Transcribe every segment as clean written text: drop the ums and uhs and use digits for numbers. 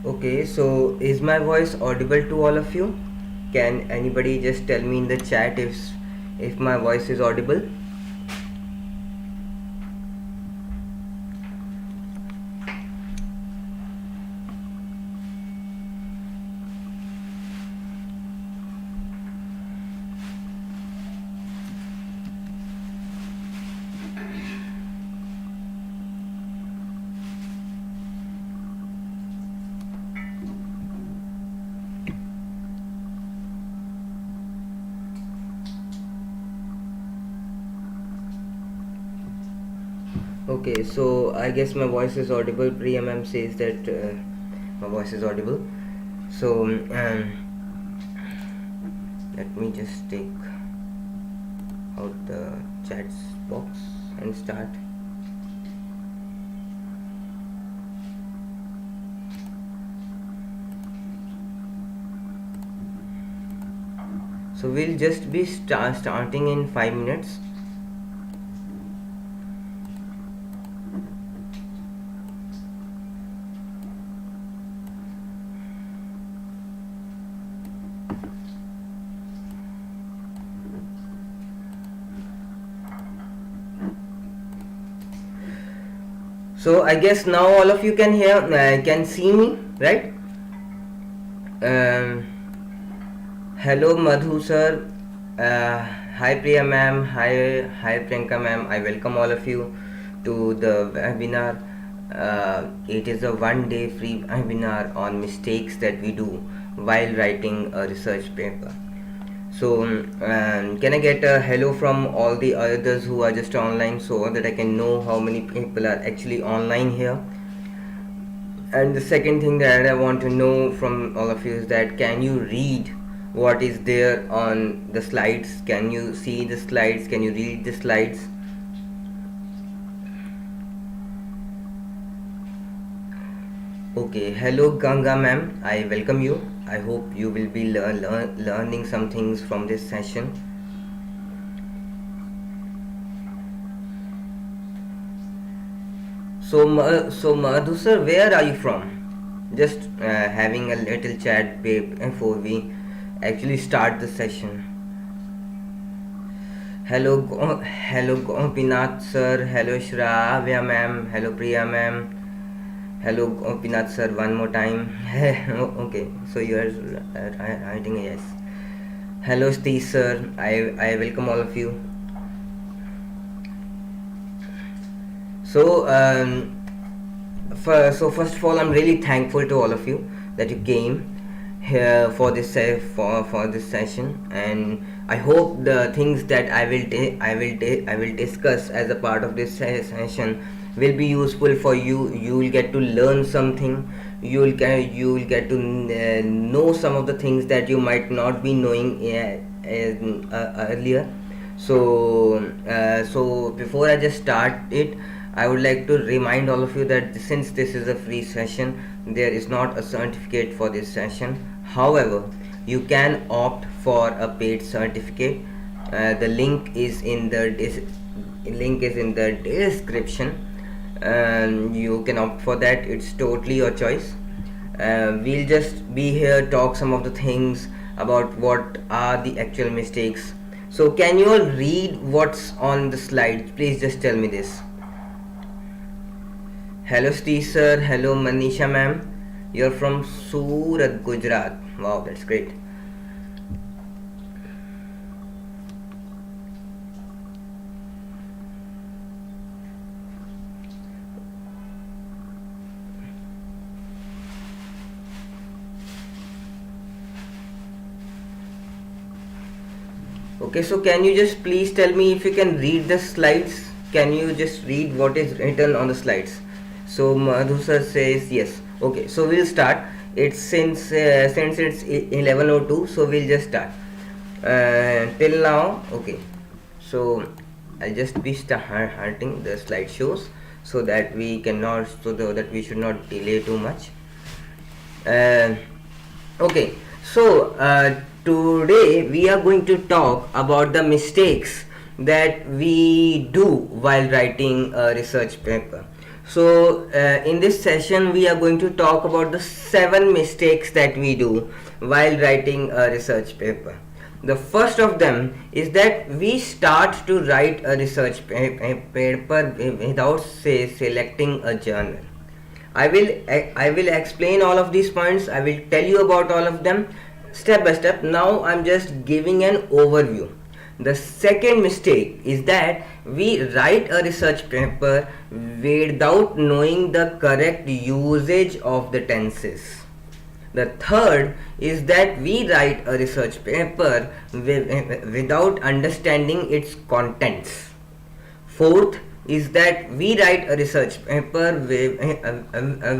Okay, so is my voice audible to all of you? Can anybody just tell me in the chat if my voice is audible? Okay, so I guess my voice is audible. Priya ma'am says that my voice is audible. So let me just take out the chat box and start. So we'll just be starting in 5 minutes. So I guess now all of you can hear, can see me, right? Um, Hello Madhu sir, hi Priya ma'am, hi Priyanka ma'am. I welcome all of you to the webinar. It is a one-day free webinar on mistakes that we do while writing a research paper. So can I get a hello from all the others who are just online so that I can know how many people are actually online here? And the second thing that I want to know from all of you is that can you read what is there on the slides? Can you see the slides? Can you read the slides? Okay, hello Ganga ma'am, I welcome you. I hope you will be learning some things from this session. So Madhu sir, where are you from? Just having a little chat, babe, before we actually start the session. Hello Gopinath sir. Hello Shravya ma'am. Hello Priya ma'am. Hello Gopinath sir. One more time. Okay, so you are writing a yes. Hello Steve sir. I welcome all of you. So first of all, I'm really thankful to all of you that you came here for this for this session, and I hope the things that I will discuss as a part of this session will be useful for you. You will get to learn something. You will get to know some of the things that you might not be knowing earlier. So before I just start it, I would like to remind all of you that since this is a free session, there is not a certificate for this session. However, you can opt for a paid certificate. The link is in the description, and you can opt for that. It's totally your choice. We'll just be here, talk some of the things about what are the actual mistakes. So can you all read what's on the slide? Please just tell me this. Hello Steve sir, hello Manisha ma'am. You're from Surat, Gujarat. Wow, that's great. Okay, so can you just please tell me if you can read the slides? Can you just read what is written on the slides? So Madhu sir says yes. Okay, so we'll start. It's since it's 11:02, so we'll just start. Till now, okay. So I'll just be starting the slideshows so that we cannot, that we should not delay too much. Uh, okay, so today we are going to talk about the mistakes that we do while writing a research paper. In this session, we are going to talk about the 7 mistakes that we do while writing a research paper. The first of them is that we start to write a research paper without selecting a journal. I will explain all of these points. I will tell you about all of them step by step. Now I'm just giving an overview. The second mistake is that we write a research paper without knowing the correct usage of the tenses. The third is that we write a research paper without understanding its contents. Fourth is that we write a research paper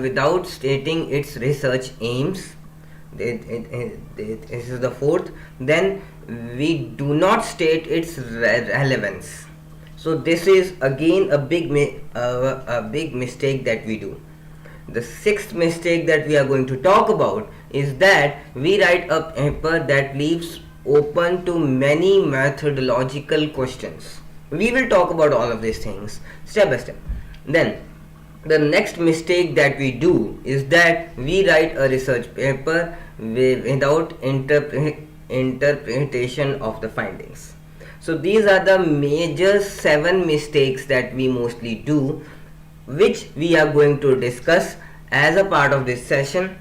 without stating its research aims. This is the fourth. Then we do not state its relevance. So this is again a big mistake that we do. The sixth mistake that we are going to talk about is that we write a paper that leaves open to many methodological questions. We will talk about all of these things step by step. Then the next mistake that we do is that we write a research paper without interpretation of the findings. So these are the major 7 mistakes that we mostly do, which we are going to discuss as a part of this session.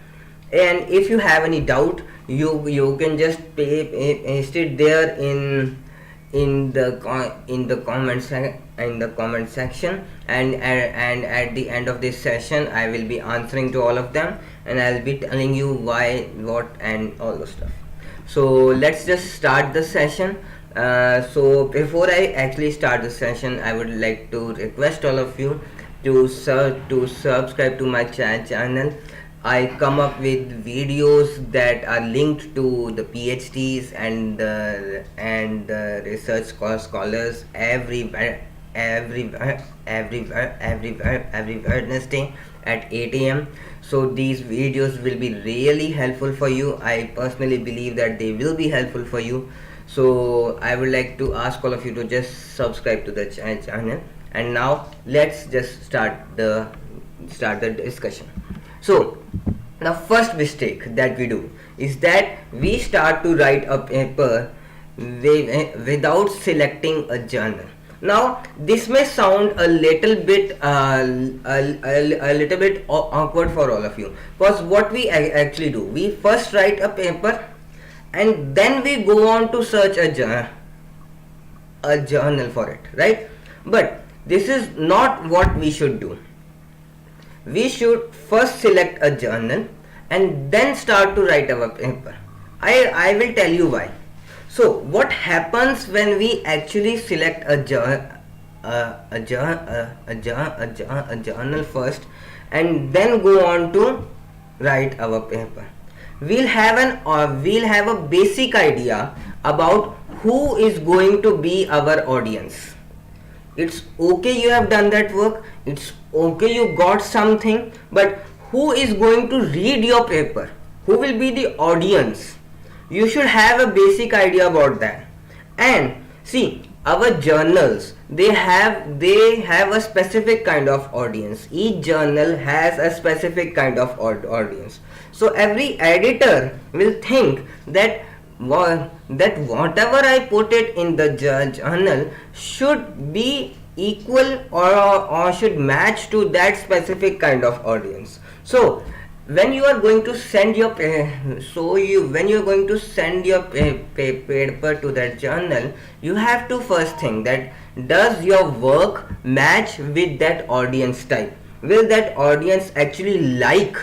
And if you have any doubt, you can just paste it there in the comment section, and at the end of this session I will be answering to all of them, and I'll be telling you why, what, and all those stuff. So let's just start the session. So before I actually start the session, I would like to request all of you to subscribe to my channel. I come up with videos that are linked to the PhDs and the research scholars every Wednesday at 8 a.m. So these videos will be really helpful for you. I personally believe that they will be helpful for you. So I would like to ask all of you to just subscribe to the channel. And now let's just start the discussion. So the first mistake that we do is that we start to write a paper without selecting a journal. Now this may sound a little bit awkward for all of you, because what we actually do, we first write a paper and then we go on to search a journal for it, right? But this is not what we should do. We should first select a journal and then start to write our paper. I will tell you why. So what happens when we actually select a journal first and then go on to write our paper? We'll have a basic idea about who is going to be our audience. It's okay you have done that work, it's okay you got something, but who is going to read your paper? Who will be the audience? You should have a basic idea about that. And see, our journals, they have a specific kind of audience. Each journal has a specific kind of audience. So every editor will think that whatever I put it in the journal should be equal or should match to that specific kind of audience. So when you are going to send your paper to that journal, you have to first think that does your work match with that audience type? Will that audience actually like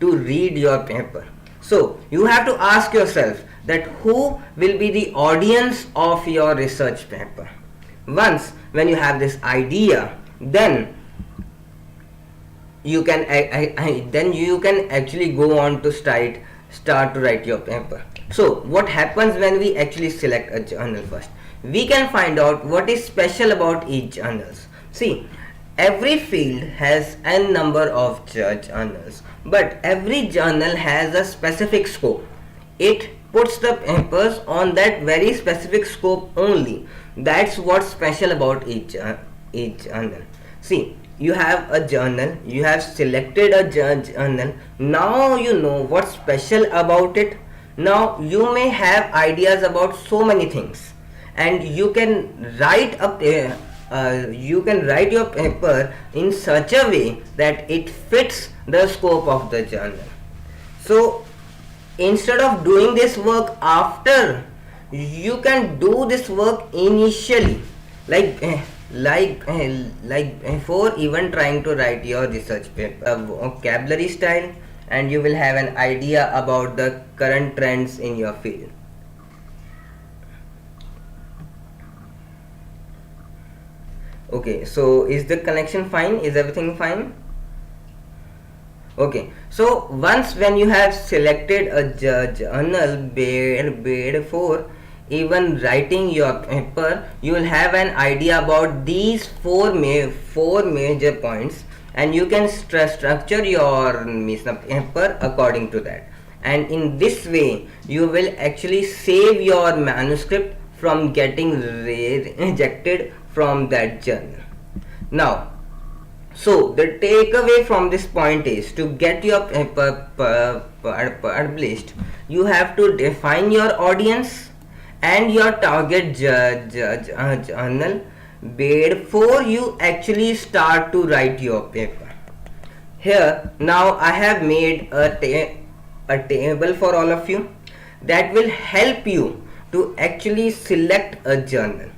to read your paper? So you have to ask yourself that who will be the audience of your research paper. Once when you have this idea, then you can actually go on to start to write your paper. So what happens when we actually select a journal first? We can find out what is special about each journals. See, every field has n number of journals, but every journal has a specific scope. It puts the papers on that very specific scope only. That's what's special about each journal. See, you have a journal, you have selected a journal. Now you know what's special about it. Now you may have ideas about so many things, and you can write you can write your paper in such a way that it fits the scope of the journal. So instead of doing this work after, you can do this work initially, like before even trying to write your research paper. A vocabulary style, and you will have an idea about the current trends in your field. Okay, so is the connection fine? Is everything fine? Okay, so once when you have selected a journal before even writing your paper, you will have an idea about these four major points, and you can structure your paper according to that. And in this way, you will actually save your manuscript from getting rejected from that journal. Now, so the takeaway from this point is, to get your paper published, you have to define your audience and your target journal before you actually start to write your paper. Here now I have made a table for all of you that will help you to actually select a journal.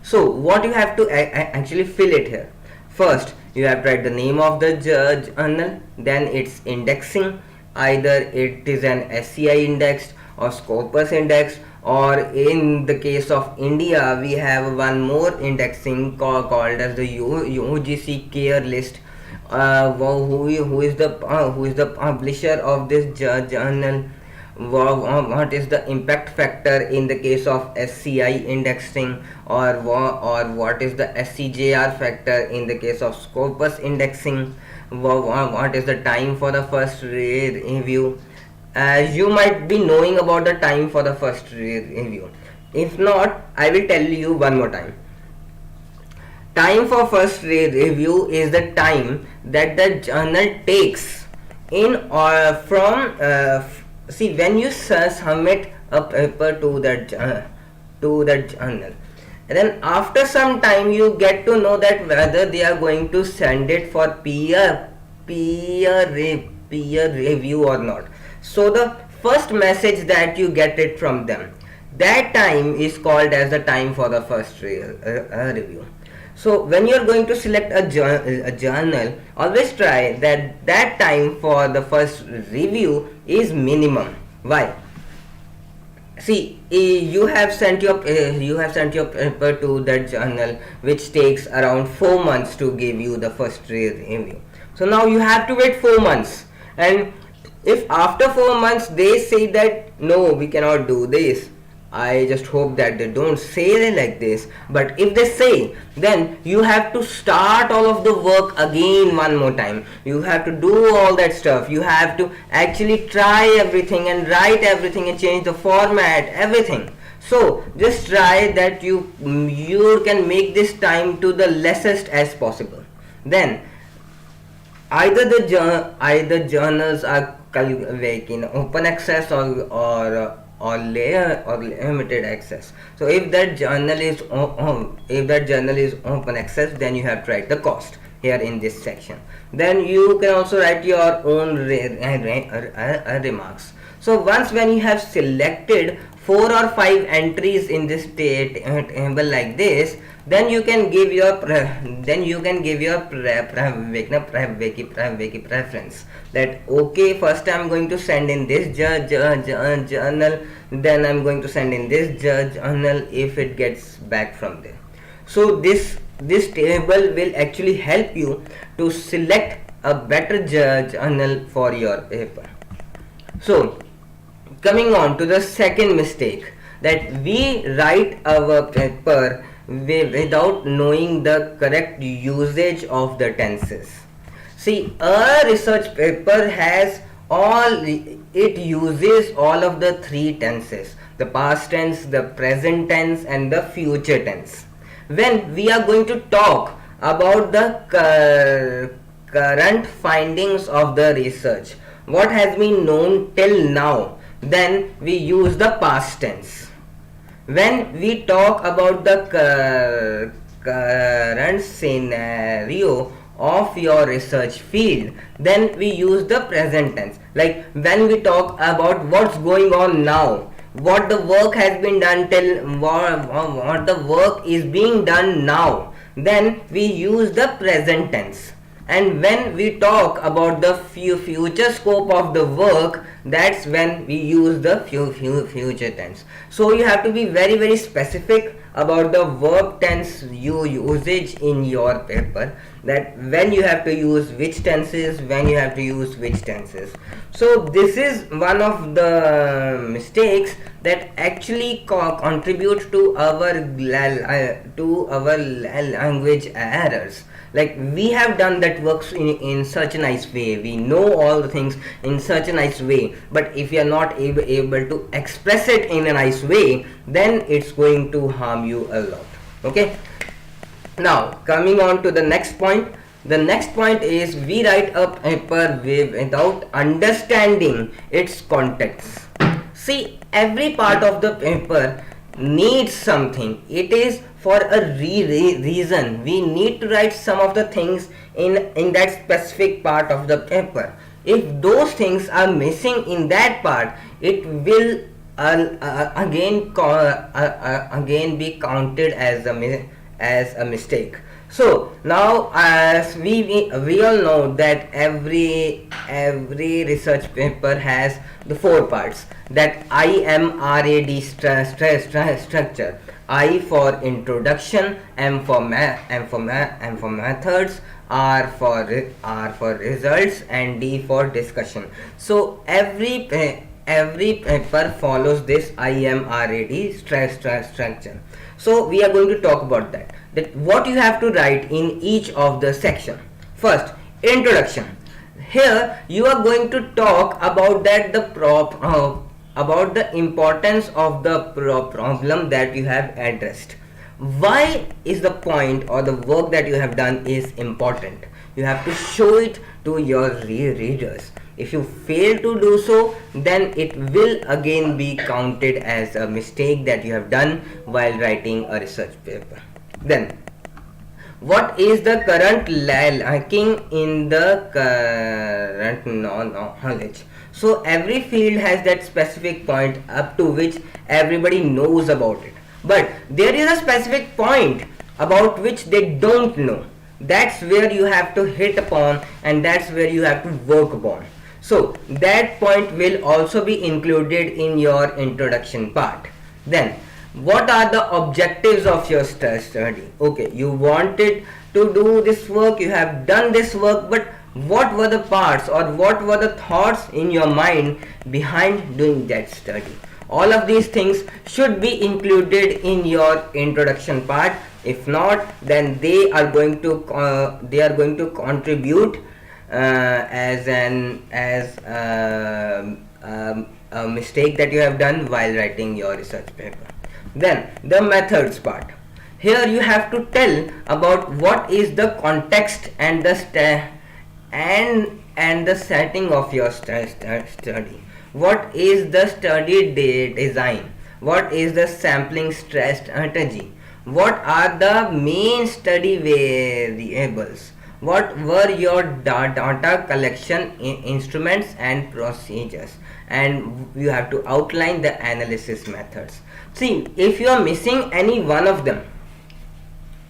So what you have to actually fill it here. First, you have to write the name of the journal, then its indexing. Either it is an SCI indexed or Scopus indexed, or in the case of India, we have one more indexing called as the UGC care list. Who is the publisher of this journal? What is the impact factor in the case of SCI indexing, or what is the SCJR factor in the case of Scopus indexing? What is the time for the first review? You might be knowing about the time for the first review. If not, I will tell you one more time. Time for first review is the time that the journal takes in or from see, when you submit a paper to that journal, and then after some time you get to know that whether they are going to send it for peer review or not. So the first message that you get it from them, that time is called as the time for the first review. So when you are going to select a journal, always try that time for the first review is minimum. Why? See, you have sent your paper to that journal, which takes around 4 months to give you the first review. So now you have to wait 4 months, and if after 4 months they say that no, we cannot do this, I just hope that they don't say like this. But if they say, then you have to start all of the work again one more time. You have to do all that stuff. You have to actually try everything and write everything and change the format, everything. So just try that you can make this time to the lessest as possible. Then either journals are like in open access or limited access. So if that journal is open access, then you have to write the cost here in this section. Then you can also write your own remarks. So once when you have selected 4 or 5 entries in this table like this, then you can give your preference that okay, first I'm going to send in this journal, then I'm going to send in this journal if it gets back from there. So this table will actually help you to select a better journal for your paper. So coming on to the second mistake, that we write our paper without knowing the correct usage of the tenses. See, a research paper has it uses all of the 3 tenses: the past tense, the present tense, and the future tense. When we are going to talk about the current findings of the research, what has been known till now, then we use the past tense. When we talk about the current scenario of your research field, then we use the present tense. Like when we talk about what's going on now, what the work has been done till what the work is being done now, then we use the present tense. And when we talk about the future scope of the work, that's when we use the future tense. So you have to be very specific about the verb tense usage in your paper, that when you have to use which tenses, when you have to use which tenses. So this is one of the mistakes that actually contribute to our language errors. Like we have done that works in such a nice way, we know all the things in such a nice way, but if you are not able to express it in a nice way, then it's going to harm you a lot. Okay, now coming on to the next point. The next point is we write a paper without understanding its context. See, every part of the paper needs something. It is for a reason. We need to write some of the things in that specific part of the paper. If those things are missing in that part, it will again be counted as a mistake. So now, as we all know that every research paper has the four parts, that IMRAD structure. I for introduction, M for methods, R for results, and D for discussion. So every paper follows this IMRAD structure. So we are going to talk about that what you have to write in each of the section. First, introduction. Here you are going to talk about that about the importance of the problem that you have addressed. Why is the point or the work that you have done is important? You have to show it to your readers. If you fail to do so, then it will again be counted as a mistake that you have done while writing a research paper. Then, what is the current lacking in the current knowledge? So every field has that specific point up to which everybody knows about it, but there is a specific point about which they don't know. That's where you have to hit upon, and that's where you have to work upon. So that point will also be included in your introduction part. Then, what are the objectives of your study? Okay, you wanted to do this work, you have done this work, but what were the parts or what were the thoughts in your mind behind doing that study? All of these things should be included in your introduction part. If not, then they are going to contribute as a mistake that you have done while writing your research paper. Then the methods part. Here you have to tell about what is the context and the setting of your study. What is the study design? What is the sampling strategy? What are the main study variables? What were your data collection instruments and procedures? And you have to outline the analysis methods. See, if you are missing any one of them,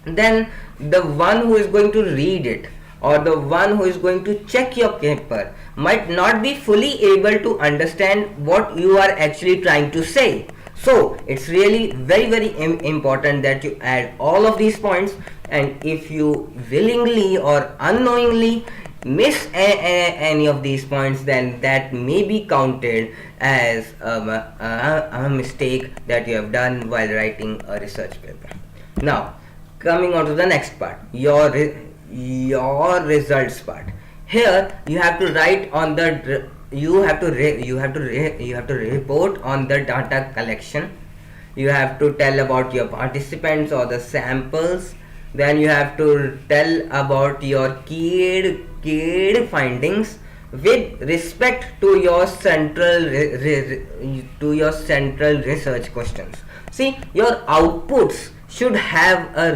then the one who is going to read it or the one who is going to check your paper might not be fully able to understand what you are actually trying to say. So it's really very important that you add all of these points, and if you willingly or unknowingly miss any of these points, then that may be counted as a mistake that you have done while writing a research paper. Now, coming on to the next part, your results part. Here you have to write on the you have to report on the data collection. You have to tell about your participants or the samples, Then you have to tell about your key findings with respect to your central research questions. See, your outputs should have a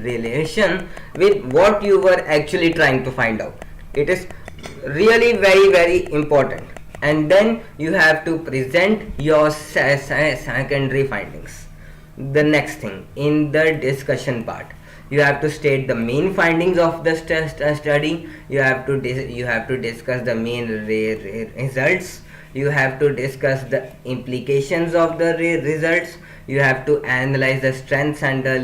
relation with what you were actually trying to find out. It is really very important. And then you have to present your secondary findings. The next thing, in the discussion part, you have to state the main findings of the study. You have to discuss the main results. You have to discuss the implications of the results. You have to analyze the strengths and the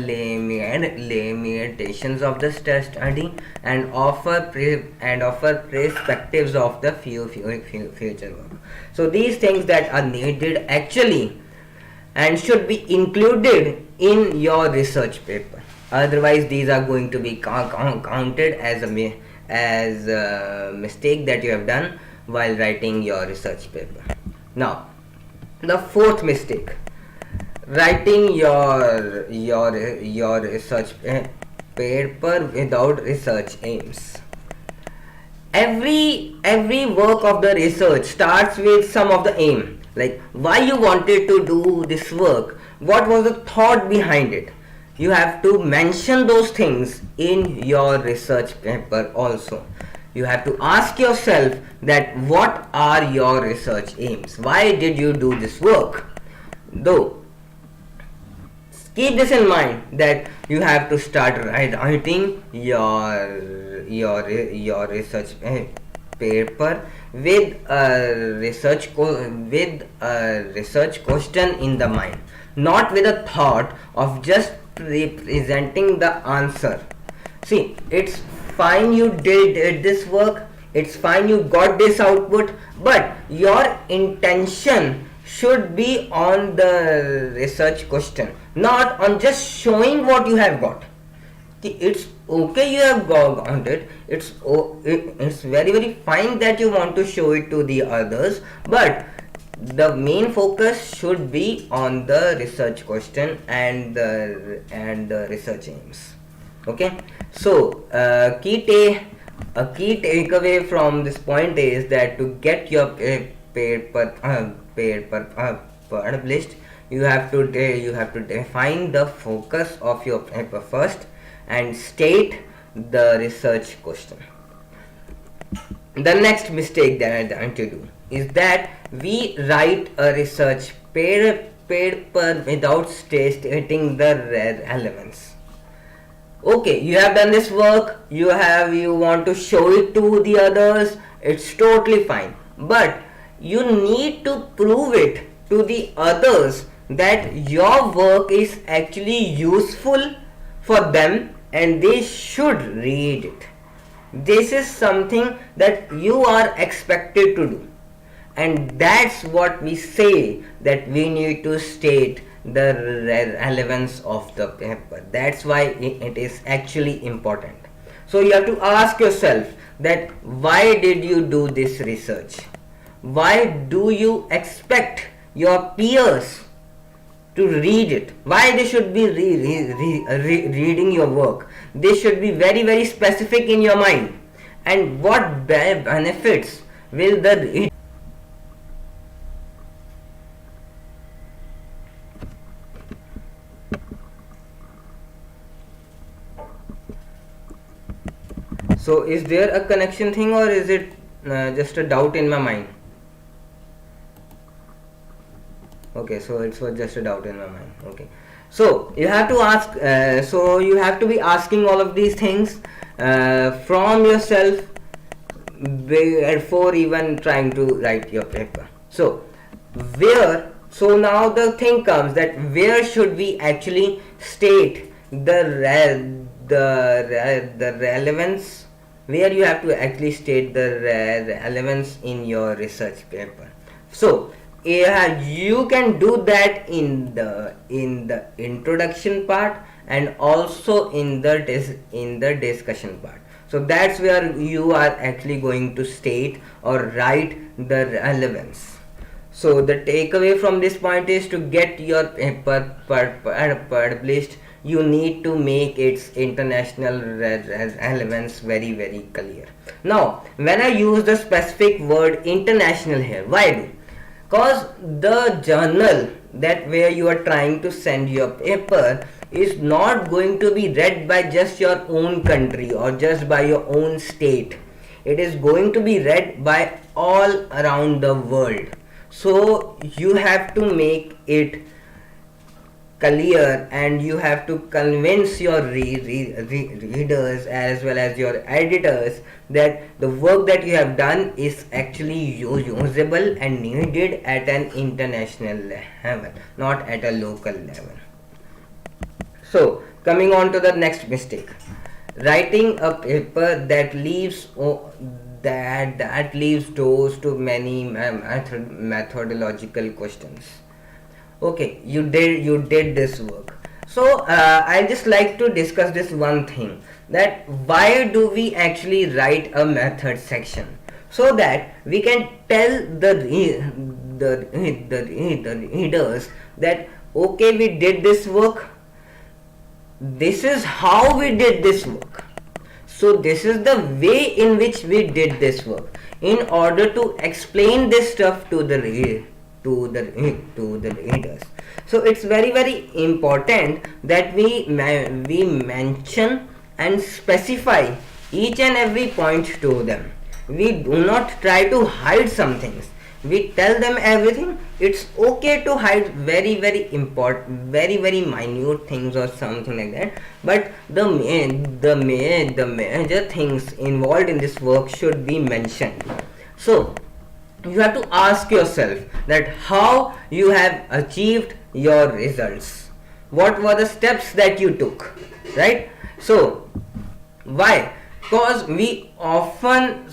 limitations of the study, and offer perspectives of the future work. So these things that are needed actually and should be included in your research paper. Otherwise, these are going to be counted as a mistake that you have done while writing your research paper. Now, the fourth mistake: writing your research paper without research aims. Every work of the research starts with some of the aim, like why you wanted to do this work, what was the thought behind it. You have to mention those things in your research paper also. You have to ask yourself that what are your research aims, why did you do this work. Though keep this in mind that you have to start writing your research paper with a research question in the mind, not with a thought of just representing the answer. See, it's fine you did this work, it's fine you got this output, but your intention should be on the research question, not on just showing what you have got. It's okay you have got it, it's very fine that you want to show it to the others, but the main focus should be on the research question and the research aims. Okay, so a key takeaway from this point is that to get your paper published, you have to define the focus of your paper first and state the research question. The next mistake that I want to do is that we write a research paper without stating the relevance. Okay, you have done this work, you want to show it to the others, it's totally fine, but you need to prove it to the others that your work is actually useful for them and they should read it. This is something that you are expected to do, and that's what we say, that we need to state the relevance of the paper. That's why it is actually important. So you have to ask yourself that why did you do this research? Why do you expect your peers to read it? Why they should be reading your work? They should be very specific in your mind. And what benefits will the read? So is there a connection thing, or is it just a doubt in my mind? Okay, so it was just a doubt in my mind. Okay, so you have to ask, so you have to be asking all of these things from yourself before even trying to write your paper. So now the thing comes that where should we actually state the relevance, where you have to actually state the relevance in your research paper. So you can do that in the introduction part and also in the discussion part. So that's where you are actually going to state or write the relevance. So the takeaway from this point is to get your paper published you need to make its international relevance very very clear. Now when I use the specific word international here, why do? Because the journal that where you are trying to send your paper is not going to be read by just your own country or just by your own state. It is going to be read by all around the world. So you have to make it clear and you have to convince your readers as well as your editors that the work that you have done is actually usable and needed at an international level, not at a local level. So coming on to the next mistake, writing a paper that leaves that leaves doors to many methodological questions. Okay, you did this work. So I just like to discuss this one thing, that why do we actually write a method section, so that we can tell the readers that okay, we did this work, this is how we did this work, so this is the way in which we did this work, in order to explain this stuff to the readers. So it's very very important that we mention and specify each and every point to them. We do not try to hide some things, we tell them everything. It's okay to hide very very important, very very minute things or something like that, but the major things involved in this work should be mentioned. So you have to ask yourself that how you have achieved your results, what were the steps that you took, right? So why? Because we often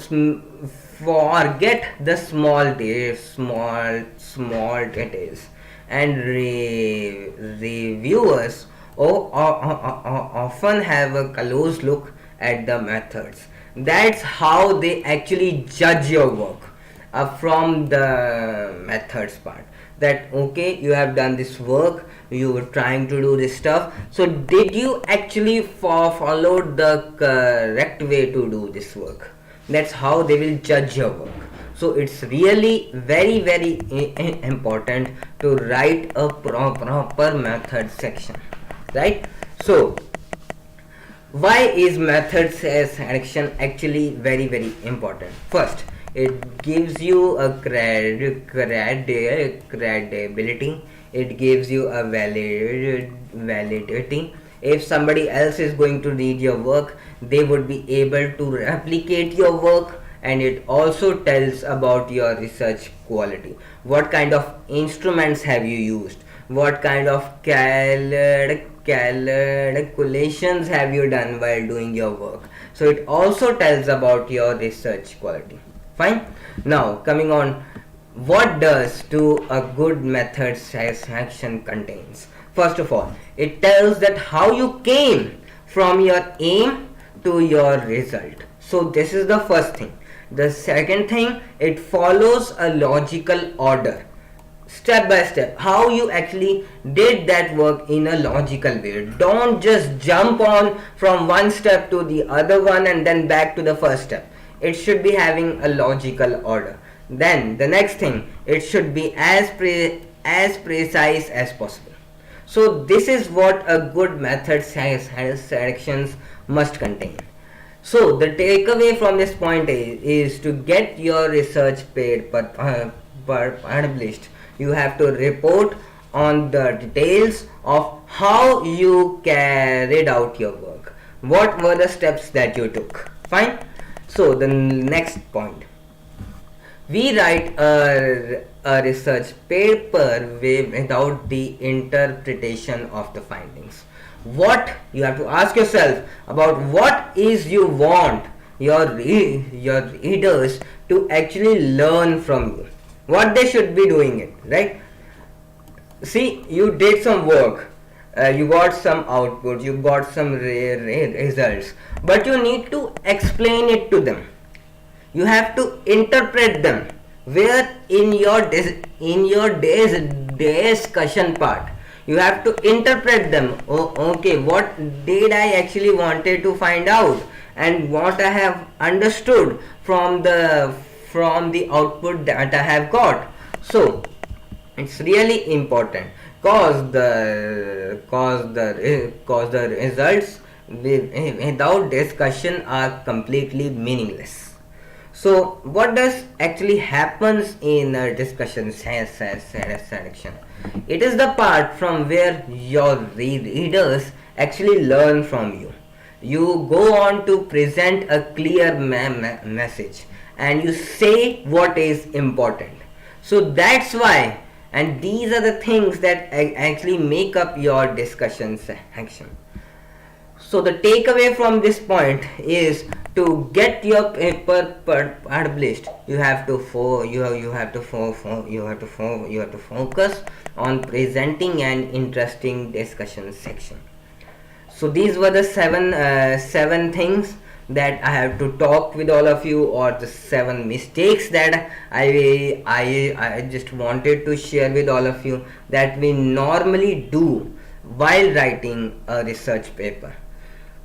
forget the small details, and reviewers often have a close look at the methods. That's how they actually judge your work, from the methods part, that okay, you have done this work, you were trying to do this stuff, so did you actually follow the correct way to do this work? That's how they will judge your work. So it's really very very important to write a proper method section, right? So why is method selection actually very very important? First, it gives you a credibility, it gives you a validity. If somebody else is going to read your work, they would be able to replicate your work, and it also tells about your research quality. What kind of instruments have you used, what kind of calculations have you done while doing your work, so it also tells about your research quality. Fine. Now coming on, what does do a good method section contains? First of all, it tells that how you came from your aim to your result. So this is the first thing. The second thing, it follows a logical order, step by step, how you actually did that work in a logical way. Don't just jump on from one step to the other one and then back to the first step. It should be having a logical order. Then the next thing, it should be as precise as possible. So this is what a good method selections must contain. So the takeaway from this point is to get your research paper published, you have to report on the details of how you carried out your work, what were the steps that you took. Fine. So the next point, we write a research paper without the interpretation of the findings. What you have to ask yourself about, what is you want your readers to actually learn from you, what they should be doing it, right? See, you did some work, you got some output, you got some results, but you need to explain it to them, you have to interpret them, where in your discussion part You have to interpret them. Oh, okay, what did I actually wanted to find out, and what I have understood from the output that I have got. So it's really important, cause the results without discussion are completely meaningless. So what does actually happens in a discussion section? It is the part from where your readers actually learn from you. You go on to present a clear message, and you say what is important. So that's why, and these are the things that actually make up your discussion section. So the takeaway from this point is, to get your paper published, you have to you have to focus on presenting an interesting discussion section. So these were the seven things that I have to talk with all of you, or the 7 mistakes that I just wanted to share with all of you, that we normally do while writing a research paper.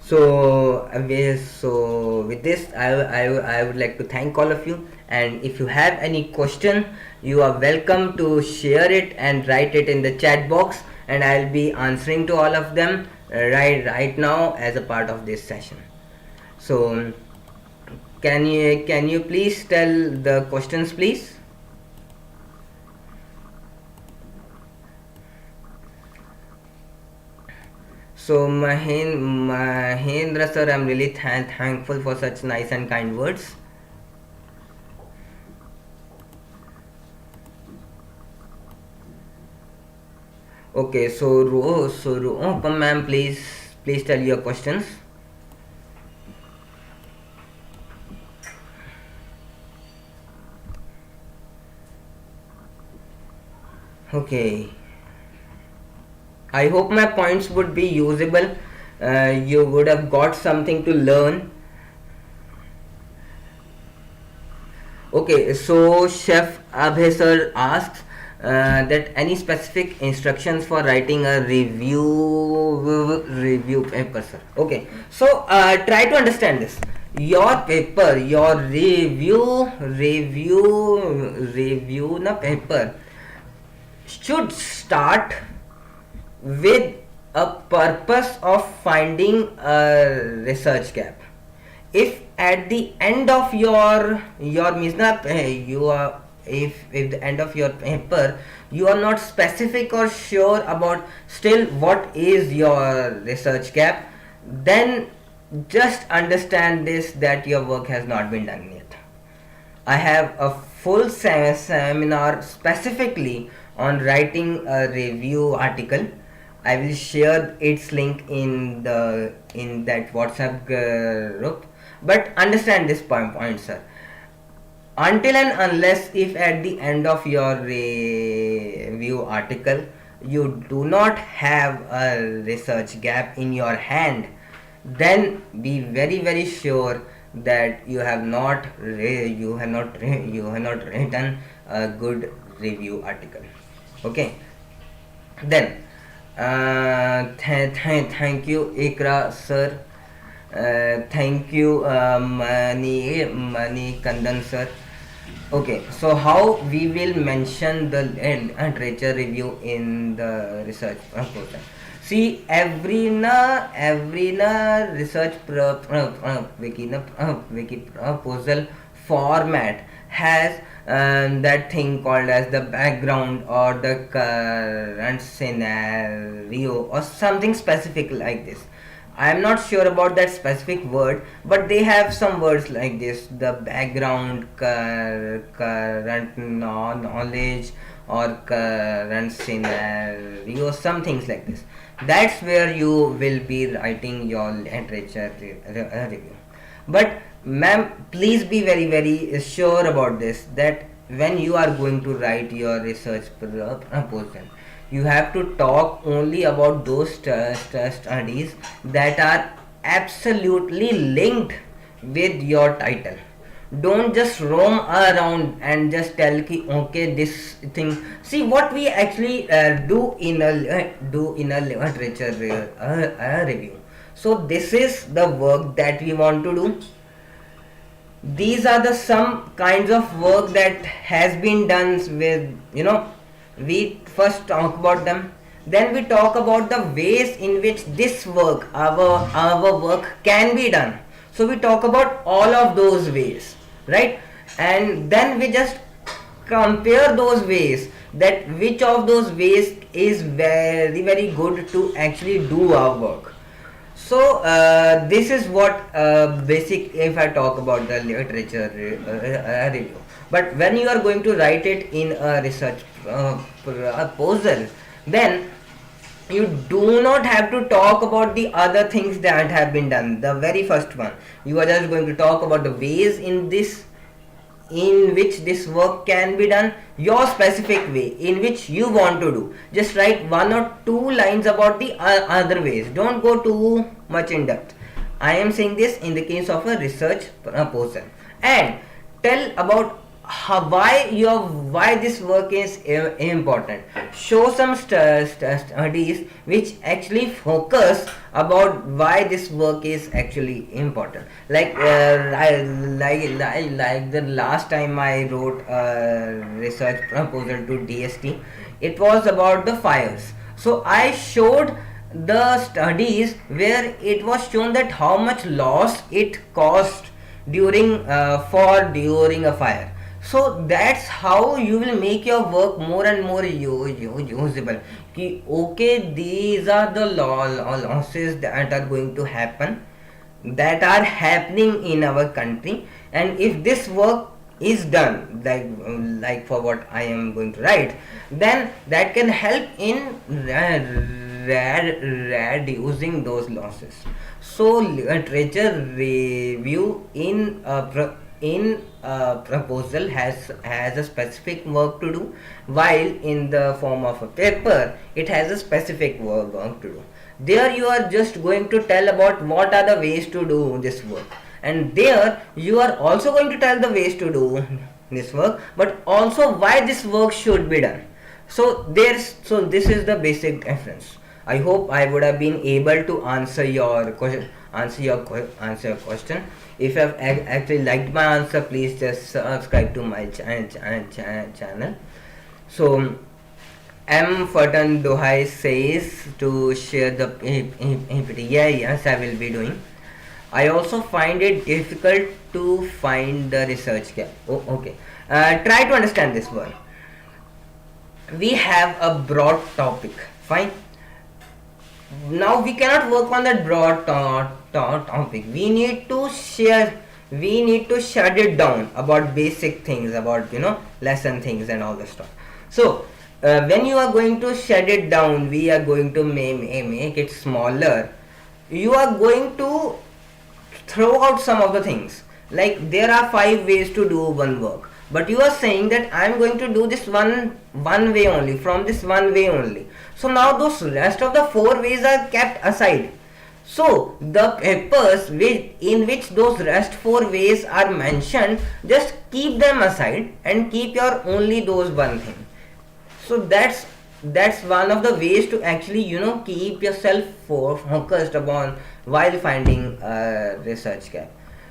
So with this, I would like to thank all of you, and if you have any question, you are welcome to share it and write it in the chat box, and I'll be answering to all of them right now as a part of this session. So can you please tell the questions, please? So Mahendra sir, I'm really thankful for such nice and kind words. Okay, ma'am, please tell your questions. Okay, I hope my points would be usable. You would have got something to learn. Okay, so Chef Abhay sir asks that any specific instructions for writing a review paper, sir. Okay, so try to understand this. Your paper, your review na paper should start with a purpose of finding a research gap. If at the end of your means na, you are if the end of your paper you are not specific or sure about still what is your research gap, then just understand this, that your work has not been done yet. I have a full seminar specifically on writing a review article. I will share its link in that WhatsApp group. But understand this point, sir. Until and unless if at the end of your review article you do not have a research gap in your hand, then be very sure that you have not written a good review article. Okay, then thank you Ikra sir, thank you Mani Kandan sir. Okay, so how we will mention the literature review in the research proposal? See, every research wiki proposal format has that thing called as the background or the current scenario or something specific like this. I am not sure about that specific word, but they have some words like this: the background, current knowledge, or current scenario, some things like this. That's where you will be writing your literature review. But ma'am, please be very sure about this, that when you are going to write your research proposal, you have to talk only about those studies that are absolutely linked with your title. Don't just roam around and just tell ki okay this thing. See what we actually do in a literature review. So this is the work that we want to do. These are the some kinds of work that has been done with, we first talk about them, then we talk about the ways in which this work, our work can be done. So we talk about all of those ways, right? And then we just compare those ways, that which of those ways is very very good to actually do our work. So this is what basic, if I talk about the literature review. But when you are going to write it in a research proposal, then you do not have to talk about the other things that have been done. The very first one, you are just going to talk about the ways in which this work can be done, your specific way in which you want to do. Just write one or two lines about the other ways. Don't go too much in depth. I am saying this in the case of a research proposal. And tell about why this work is important. Show some studies which actually focus about why this work is actually important. Like like the last time I wrote a research proposal to DST, it was about the fires. So I showed the studies where it was shown that how much loss it cost during a fire. So that's how you will make your work more and more usable. Ki, okay, these are the losses that are going to happen, that are happening in our country, and if this work is done, like for what I am going to write, then that can help in reducing those losses. So literature review in a proposal has a specific work to do, while in the form of a paper it has a specific work to do. There you are just going to tell about what are the ways to do this work, and there you are also going to tell the ways to do this work, but also why this work should be done. So this is the basic difference. I hope I would have been able to answer your question. If you have actually liked my answer, please just subscribe to my channel. So M. Fatan Dohai says to share the PPT. Yeah, yes, I will be doing. I also find it difficult to find the research gap. Oh, okay. Try to understand this one. We have a broad topic. Fine. Now we cannot work on that broad topic. We need to shut it down about basic things, about lesson things and all the stuff. So when you are going to shut it down, we are going to make it smaller. You are going to throw out some of the things. Like there are 5 ways to do one work, but you are saying that I am going to do this one way only, from this one way only. So now those rest of the 4 ways are kept aside. So the papers in which those rest 4 ways are mentioned, just keep them aside and keep your only those one thing. So that's one of the ways to actually keep yourself focused upon while finding a research gap.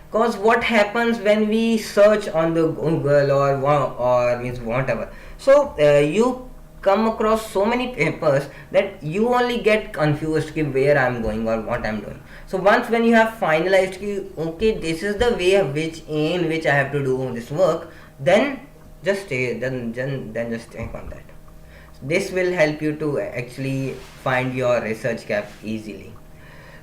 Because what happens when we search on the Google or means whatever, so you come across so many papers that you only get confused where I'm going or what I'm doing. So once when you have finalized okay, this is the way in which I have to do this work, then just take on that. This will help you to actually find your research gap easily.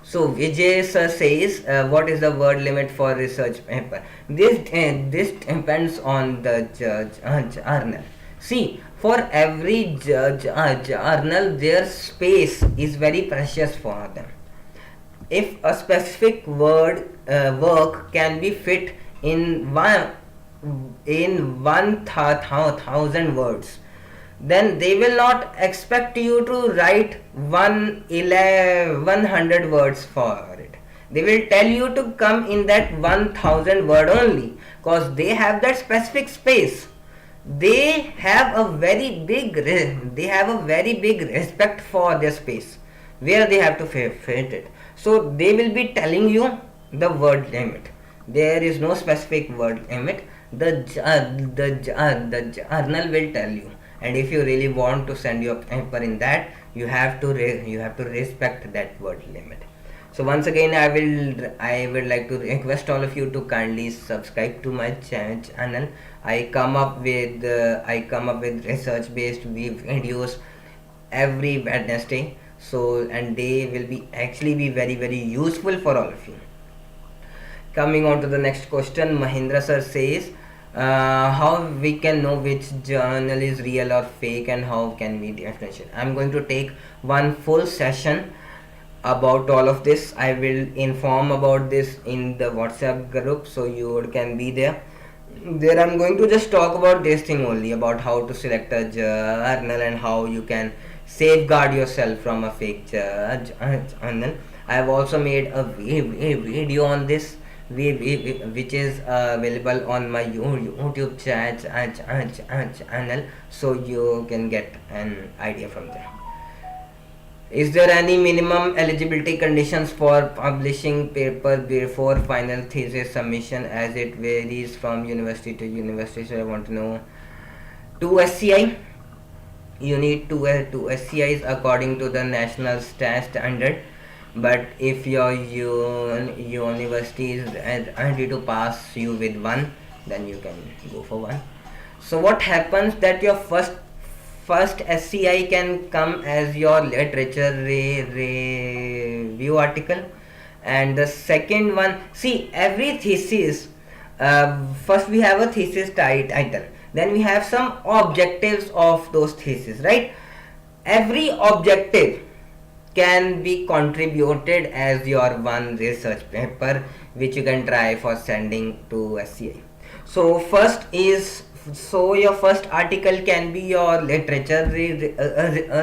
So Vijay sir says, what is the word limit for research paper? This depends on the journal. See, for every journal, their space is very precious for them. If a specific work can be fit in 1,000 words, then they will not expect you to write 100 words for it. They will tell you to come in that 1,000 word only, because they have that specific space. They have a very big respect for their space where they have to fit it. So they will be telling you the word limit. There is no specific word limit. The journal will tell you, and if you really want to send your paper in that, you have to respect that word limit. So once again, I would like to request all of you to kindly subscribe to my channel. I come up with research based videos every Wednesday. So, and they will be actually be very useful for all of you. Coming on to the next question, Mahindra sir says, how we can know which journal is real or fake, and how can we differentiate? I'm going to take one full session about all of this. I will inform about this in the WhatsApp group, so you can be there. There I'm going to just talk about this thing only, about how to select a journal and how you can safeguard yourself from a fake journal. I have also made a video on this, which is available on my YouTube channel, so you can get an idea from there. Is there any minimum eligibility conditions for publishing paper before final thesis submission, as it varies from university to university? So I want to know. 2 SCI, you need 2 SCIs according to the national standard, but if your university is ready to pass you with 1, then you can go for 1. So what happens that your first SCI can come as your literature review article, and the second one, see, every thesis, first we have a thesis title, then we have some objectives of those theses, right? Every objective can be contributed as your one research paper, which you can try for sending to SCI. So your first article can be your literature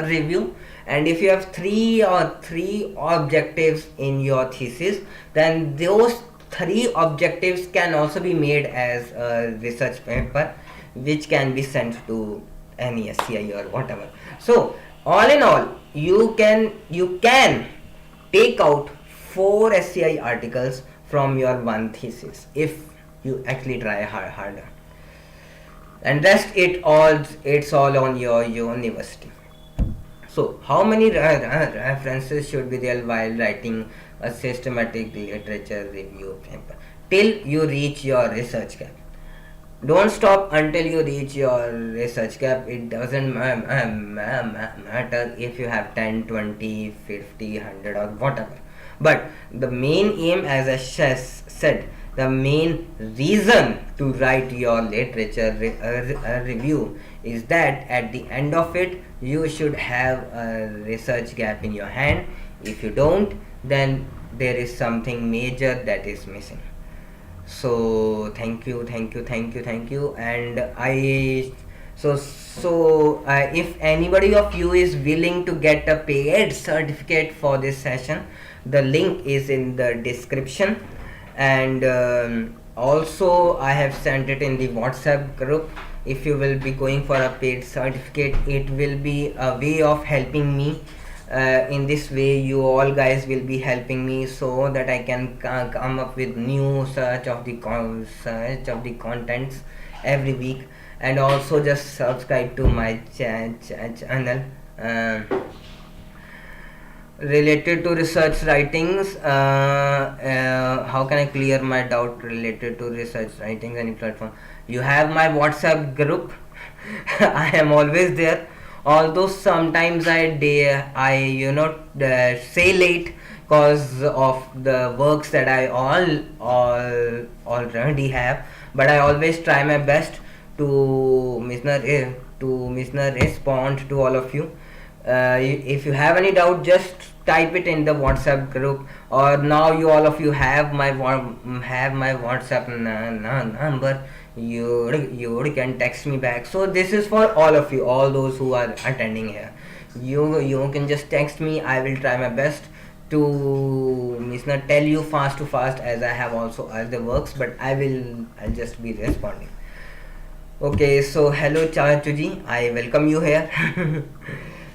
review, and if you have three objectives in your thesis, then those 3 objectives can also be made as a research paper, which can be sent to any SCI or whatever. So all in all, you can take out 4 SCI articles from your one thesis if you actually try harder, and rest it's all on your university. So how many references should be there while writing a systematic literature review paper? Till you reach your research gap. Don't stop until you reach your research gap. It doesn't matter if you have 10, 20, 50, 100 or whatever, but the main aim, as I said, the main reason to write your literature review is that at the end of it, you should have a research gap in your hand. If you don't, then there is something major that is missing. So thank you, and if anybody of you is willing to get a paid certificate for this session, the link is in the description, and also I have sent it in the WhatsApp group. If you will be going for a paid certificate, it will be a way of helping me. In this way, you all guys will be helping me, so that I can come up with new search of the contents every week. And also just subscribe to my channel related to research writings. How can I clear my doubt related to research writings? Any platform? You have my WhatsApp group. I am always there, although sometimes I say late because of the works that I already have, but I always try my best to respond to all of you. If you have any doubt, just type it in the WhatsApp group, or now all of you have my WhatsApp number. You can text me back. So this is for all of you, all those who are attending here. You can just text me. I will try my best to means not tell you fast to fast, as I have also other works, but I'll just be responding. Okay, so hello Chachuji, I welcome you here.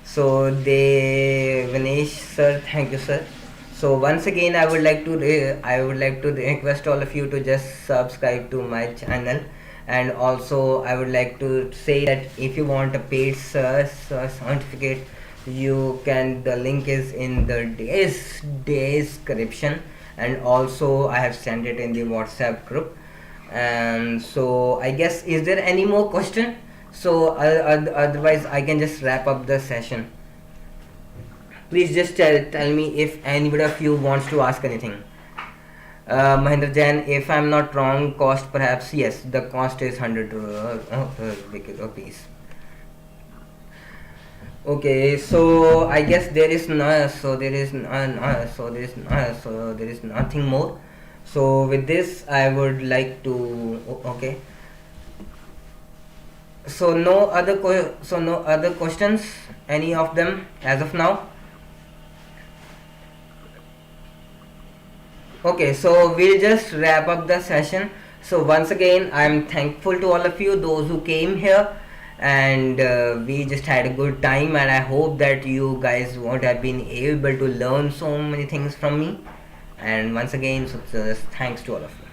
So the Vinesh sir, thank you sir. So once again, I would like to request all of you to just subscribe to my channel, and also I would like to say that if you want a paid certificate, you can. The link is in the description, and also I have sent it in the WhatsApp group. And so I guess, is there any more question? So otherwise I can just wrap up the session. Please just tell me if anybody of you wants to ask anything. Mahendra Jain, if I'm not wrong, cost perhaps, yes, the cost is 100 rupees. Okay, so I guess there is no, so there is no, so there is no, so there is nothing more. So with this, I would like to okay. So no other questions, any of them as of now. Okay, so we'll just wrap up the session. So once again, I'm thankful to all of you, those who came here, and we just had a good time. And I hope that you guys would have been able to learn so many things from me. And once again, so thanks to all of you.